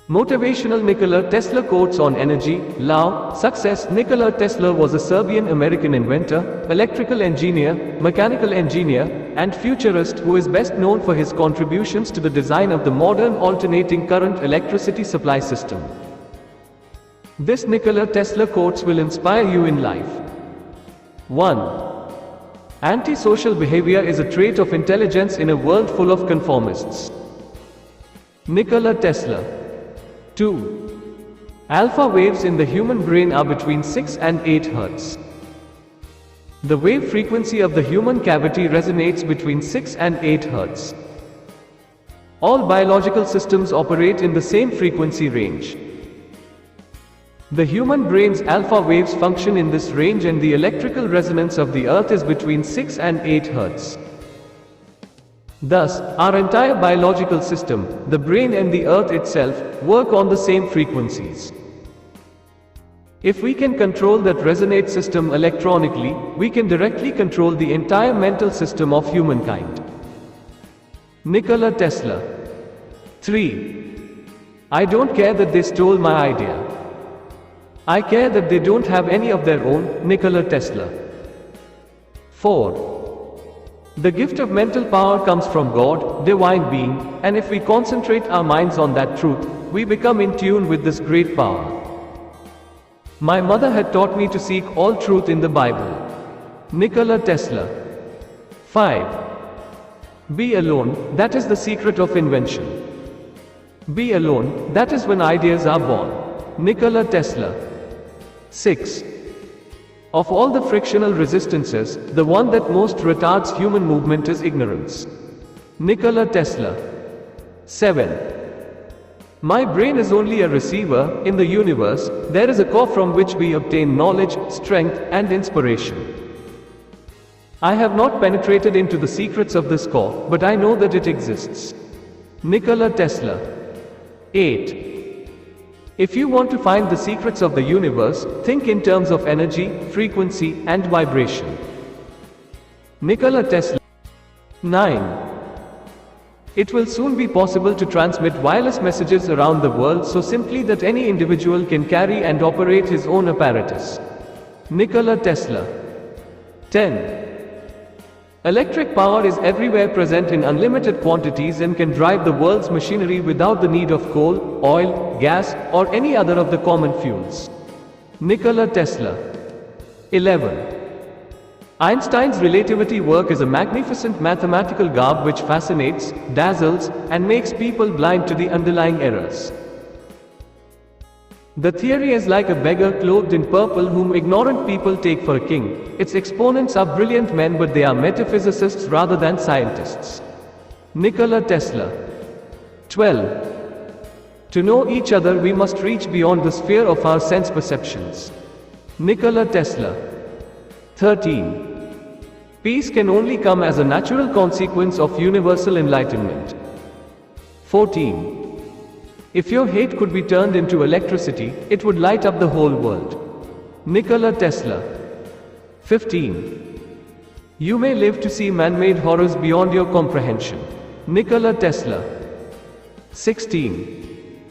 Motivational Nikola Tesla quotes on energy, love, success. Nikola Tesla was a Serbian-American inventor, electrical engineer, mechanical engineer, and futurist who is best known for his contributions to the design of the modern alternating current electricity supply system. This Nikola Tesla quotes will inspire you in life. 1. Antisocial behavior is a trait of intelligence in a world full of conformists. Nikola Tesla. 2. Alpha waves in the human brain are between 6 and 8 Hz. The wave frequency of the human cavity resonates between 6 and 8 Hz. All biological systems operate in the same frequency range. The human brain's alpha waves function in this range, and the electrical resonance of the earth is between 6 and 8 Hz. Thus, our entire biological system, the brain and the earth itself, work on the same frequencies. If we can control that resonate system electronically, we can directly control the entire mental system of humankind. Nikola Tesla. 3. I don't care that they stole my idea. I care that they don't have any of their own. Nikola Tesla. 4. The gift of mental power comes from God, divine being, and if we concentrate our minds on that truth, we become in tune with this great power. My mother had taught me to seek all truth in the Bible. Nikola Tesla. 5. Be alone, that is the secret of invention. Be alone, that is when ideas are born. Nikola Tesla. 6. Of all the frictional resistances, the one that most retards human movement is ignorance. Nikola Tesla. 7. My brain is only a receiver. In the universe, there is a core from which we obtain knowledge, strength, and inspiration. I have not penetrated into the secrets of this core, but I know that it exists. Nikola Tesla. 8. If you want to find the secrets of the universe, think in terms of energy, frequency, and vibration. Nikola Tesla. 9. It will soon be possible to transmit wireless messages around the world so simply that any individual can carry and operate his own apparatus. Nikola Tesla. 10. Electric power is everywhere present in unlimited quantities and can drive the world's machinery without the need of coal, oil, gas, or any other of the common fuels. Nikola Tesla. 11. Einstein's relativity work is a magnificent mathematical garb which fascinates, dazzles, and makes people blind to the underlying errors. The theory is like a beggar clothed in purple whom ignorant people take for a king. Its exponents are brilliant men, but they are metaphysicists rather than scientists. Nikola Tesla. 12. To know each other we must reach beyond the sphere of our sense perceptions. Nikola Tesla. 13. Peace can only come as a natural consequence of universal enlightenment. 14. If your hate could be turned into electricity, it would light up the whole world. Nikola Tesla. 15. You may live to see man-made horrors beyond your comprehension. Nikola Tesla. 16.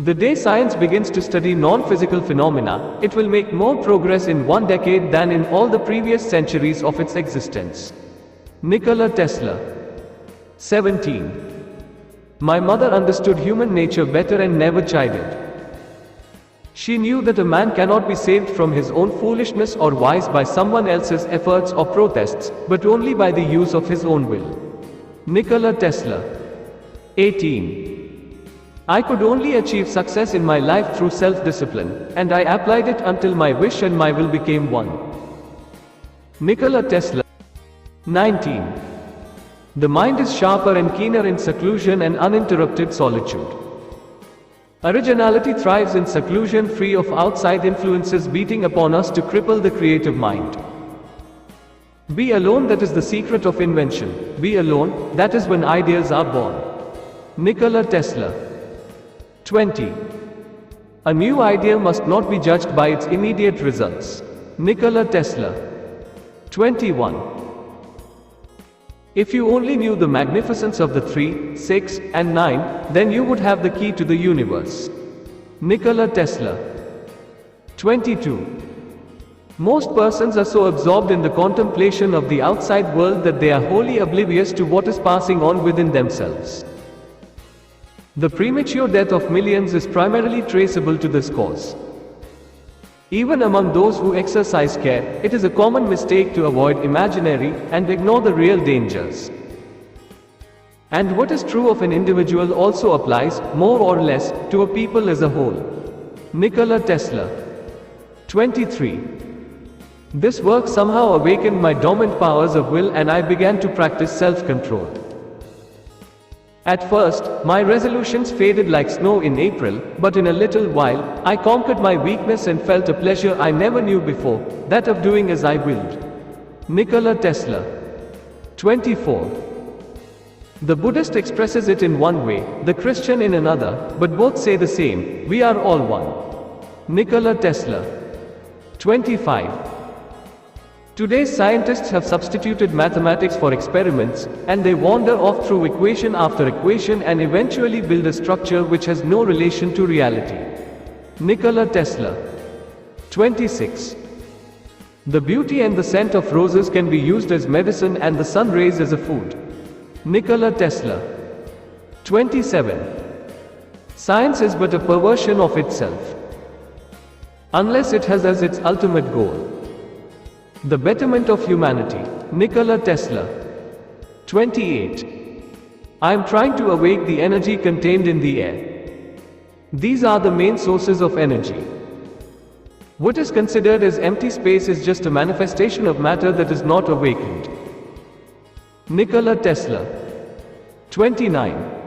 The day science begins to study non-physical phenomena, it will make more progress in 1 decade than in all the previous centuries of its existence. Nikola Tesla. 17. My mother understood human nature better and never chided. She knew that a man cannot be saved from his own foolishness or wise by someone else's efforts or protests, but only by the use of his own will. Nikola Tesla. 18. I could only achieve success in my life through self-discipline, and I applied it until my wish and my will became one. Nikola Tesla. 19. The mind is sharper and keener in seclusion and uninterrupted solitude. Originality thrives in seclusion, free of outside influences beating upon us to cripple the creative mind. Be alone, that is the secret of invention. Be alone, that is when ideas are born. Nikola Tesla. 20. A new idea must not be judged by its immediate results. Nikola Tesla. 21. If you only knew the magnificence of the 3, 6, and 9, then you would have the key to the universe. Nikola Tesla. 22. Most persons are so absorbed in the contemplation of the outside world that they are wholly oblivious to what is passing on within themselves. The premature death of millions is primarily traceable to this cause. Even among those who exercise care, it is a common mistake to avoid imaginary and ignore the real dangers. And what is true of an individual also applies, more or less, to a people as a whole. Nikola Tesla. 23. This work somehow awakened my dormant powers of will and I began to practice self-control. At first, my resolutions faded like snow in April, but in a little while, I conquered my weakness and felt a pleasure I never knew before, that of doing as I willed. Nikola Tesla. 24. The Buddhist expresses it in one way, the Christian in another, but both say the same, we are all one. Nikola Tesla. 25. Today's scientists have substituted mathematics for experiments, and they wander off through equation after equation and eventually build a structure which has no relation to reality. Nikola Tesla. 26. The beauty and the scent of roses can be used as medicine and the sun rays as a food. Nikola Tesla. 27. Science is but a perversion of itself, unless it has as its ultimate goal the betterment of humanity. Nikola Tesla. 28. I am trying to awake the energy contained in the air. These are the main sources of energy. What is considered as empty space is just a manifestation of matter that is not awakened. Nikola Tesla. 29.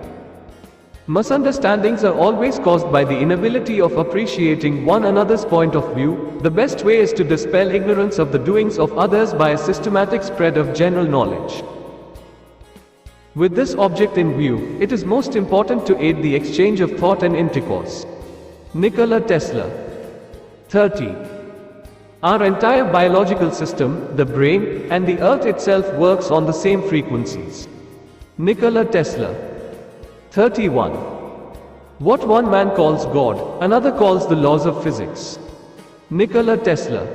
Misunderstandings are always caused by the inability of appreciating one another's point of view. The best way is to dispel ignorance of the doings of others by a systematic spread of general knowledge. With this object in view, it is most important to aid the exchange of thought and intercourse. Nikola Tesla. 30. Our entire biological system, the brain, and the earth itself works on the same frequencies. Nikola Tesla. 31. What one man calls God, another calls the laws of physics. Nikola Tesla.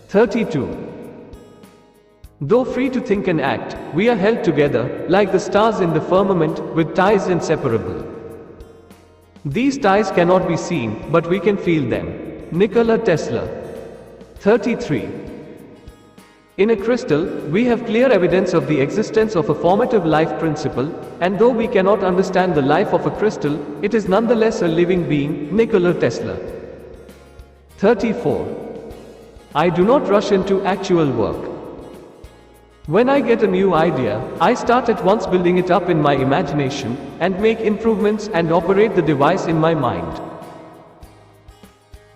32. Though free to think and act, we are held together, like the stars in the firmament, with ties inseparable. These ties cannot be seen, but we can feel them. Nikola Tesla. 33. In a crystal, we have clear evidence of the existence of a formative life principle, and though we cannot understand the life of a crystal, it is nonetheless a living being. Nikola Tesla. 34. I do not rush into actual work. When I get a new idea, I start at once building it up in my imagination, and make improvements and operate the device in my mind.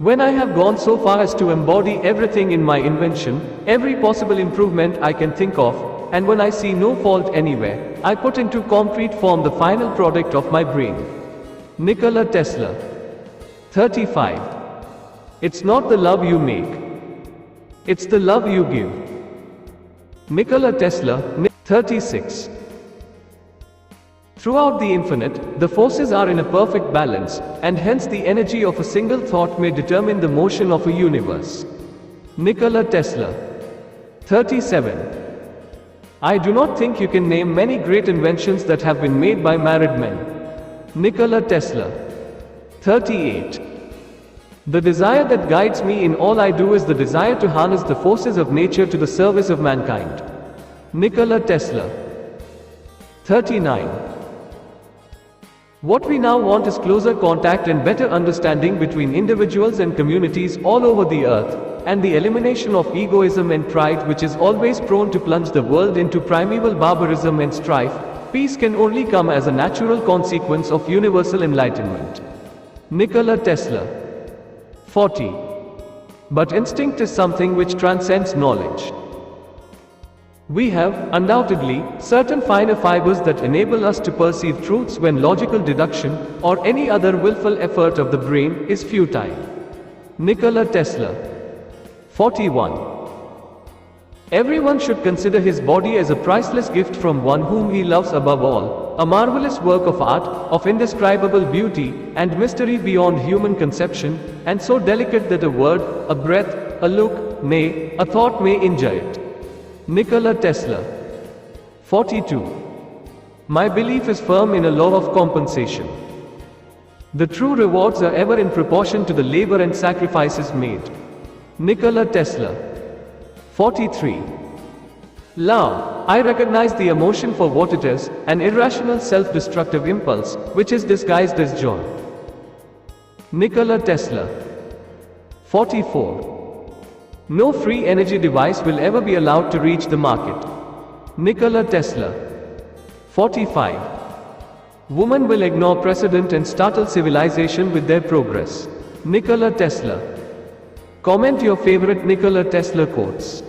When I have gone so far as to embody everything in my invention, every possible improvement I can think of, and when I see no fault anywhere, I put into concrete form the final product of my brain. Nikola Tesla. 35. It's not the love you make, it's the love you give. Nikola Tesla. 36. Throughout the infinite, the forces are in a perfect balance, and hence the energy of a single thought may determine the motion of a universe. Nikola Tesla. 37. I do not think you can name many great inventions that have been made by married men. Nikola Tesla. 38. The desire that guides me in all I do is the desire to harness the forces of nature to the service of mankind. Nikola Tesla. 39. What we now want is closer contact and better understanding between individuals and communities all over the earth, and the elimination of egoism and pride which is always prone to plunge the world into primeval barbarism and strife. Peace can only come as a natural consequence of universal enlightenment. Nikola Tesla. 40. But instinct is something which transcends knowledge. We have, undoubtedly, certain finer fibers that enable us to perceive truths when logical deduction, or any other willful effort of the brain, is futile. Nikola Tesla. 41. Everyone should consider his body as a priceless gift from one whom he loves above all, a marvelous work of art, of indescribable beauty, and mystery beyond human conception, and so delicate that a word, a breath, a look, nay, a thought may injure it. Nikola Tesla. 42. My belief is firm in a law of compensation. The true rewards are ever in proportion to the labor and sacrifices made. Nikola Tesla. 43. Love. I recognize the emotion for what it is, an irrational self-destructive impulse, which is disguised as joy. Nikola Tesla. 44. No free energy device will ever be allowed to reach the market. Nikola Tesla. 45. Women will ignore precedent and startle civilization with their progress. Nikola Tesla. Comment your favorite Nikola Tesla quotes.